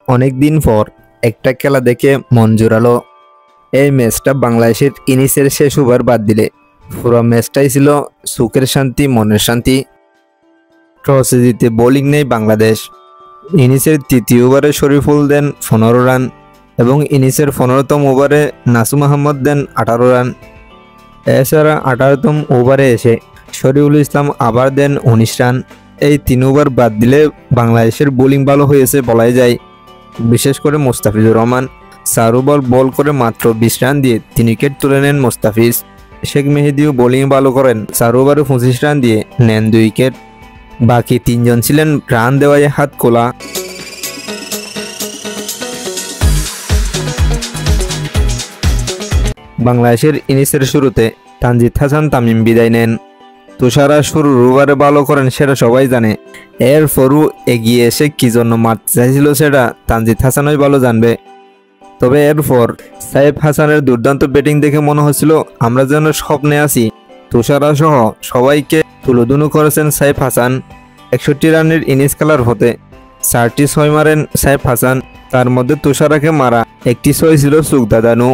অনেক দিন পর একটা খেলা দেখে মন জোরালো। এই ম্যাচটা বাংলাদেশের ইনিংসের শেষ ওভার বাদ দিলে পুরো ম্যাচটাই ছিল সুখের শান্তি, মনের শান্তি। টসে জিতে বোলিং নেই বাংলাদেশ। ইনিংসের তৃতীয় ওভারে শরীফুল দেন 15 রান এবং ইনিংসের 15তম ওভারে নাসুম আহমদ দেন 18 রান। এছাড়া 18তম ওভারে এসে শরীফুল ইসলাম আবার দেন 19 রান। এই 3 ওভার বাদ দিলে বাংলাদেশের বোলিং ভালো হয়েছে বলাই যায়। বিশেষ করে মোস্তাফিজুর রহমান 4 ওভার বল করে মাত্র 20 রান দিয়ে 3 উইকেট তুলে নেন মোস্তাফিজ। শেখ মেহেদিও বোলিং ভালো করেন, 4 ওভারে 25 রান দিয়ে নেন 2 উইকেট। বাকি 3 জন ছিলেন রান দেওয়ায় হাত খোলা। বাংলাদেশের ইনিংসের শুরুতে তানজিদ হাসান তামিম বিদায় নেন। তুষারা শুরুর ওভারে ভালো করেন সেটা সবাই জানে। এরপরও এগিয়ে এসে কি জন্য মারতে চাইছিল সেটা তানজিদ হাসানই ভালো জানবে। তবে এরপর সাইফ হাসানের দুর্দান্ত ব্যাটিং দেখে মনে হচ্ছিল আমরা যেন স্বপ্নে আছি। তুষারা সহ সবাইকে তুলোধুনো করেছেন সাইফ হাসান। 61 রানের ইনিংস খেলার হতে 4টি 6 মারেন সাইফ হাসান, তার মধ্যে তুষারাকে মারা একটি 6 ছিল সুখদাদানু।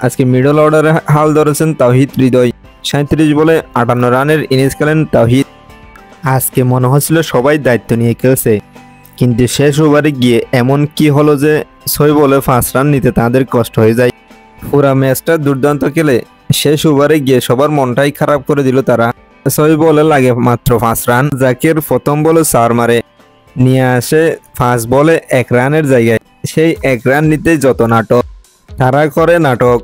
আজকে মিডল অর্ডারে হাল ধরেছেন তাওহিদ হৃদয়। 37 বলে 58 রানের ইনিংস খেলেন তাওহিদ। আজকে মনে হচ্ছিল সবাই দায়িত্ব নিয়ে খেলছে, কিন্তু শেষ ওভারে গিয়ে এমন কি হলো যে 6 বলে 5 রান নিতে তাদের কষ্ট হয়ে যায়। পুরা ম্যাচটা দুর্দান্ত খেলে শেষ ওভারে গিয়ে সবার মনটাই খারাপ করে দিল তারা। 6 বলে লাগে মাত্র 5 রান। জাকির প্রথম বলে 4 মারে, নিয়ে আসে 5 বলে 1 রানের জায়গায়। সেই 1 রান নিতে যত নাটক, তারা করে নাটক।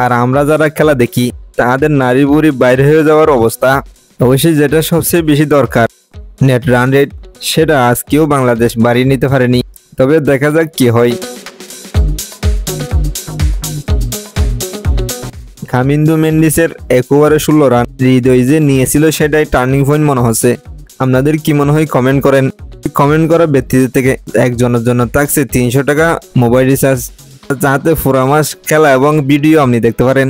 আর আমরা যারা খেলা দেখি তাদের নারী বুড়ি বাইরে হয়ে যাওয়ার অবস্থা। অবশ্যই যেটা সবচেয়ে বেশি দরকার নেট রান রেট, সেটা আজকেও বাংলাদেশ বাড়িয়ে নিতে পারেনি। তবে দেখা যাক কি হয়। কামিন্দু মেন্ডিসের 1 ওভারে 16 রান হৃদয় যে নিয়েছিল সেটাই টার্নিং পয়েন্ট মনে হচ্ছে। আপনাদের কি মনে হয় কমেন্ট করেন। কমেন্ট করা ব্যক্তিদের থেকে একজনের জন্য থাকছে 300 টাকা মোবাইল রিচার্জ, যাতে পুরো মাস খেলা এবং ভিডিও আপনি দেখতে পারেন।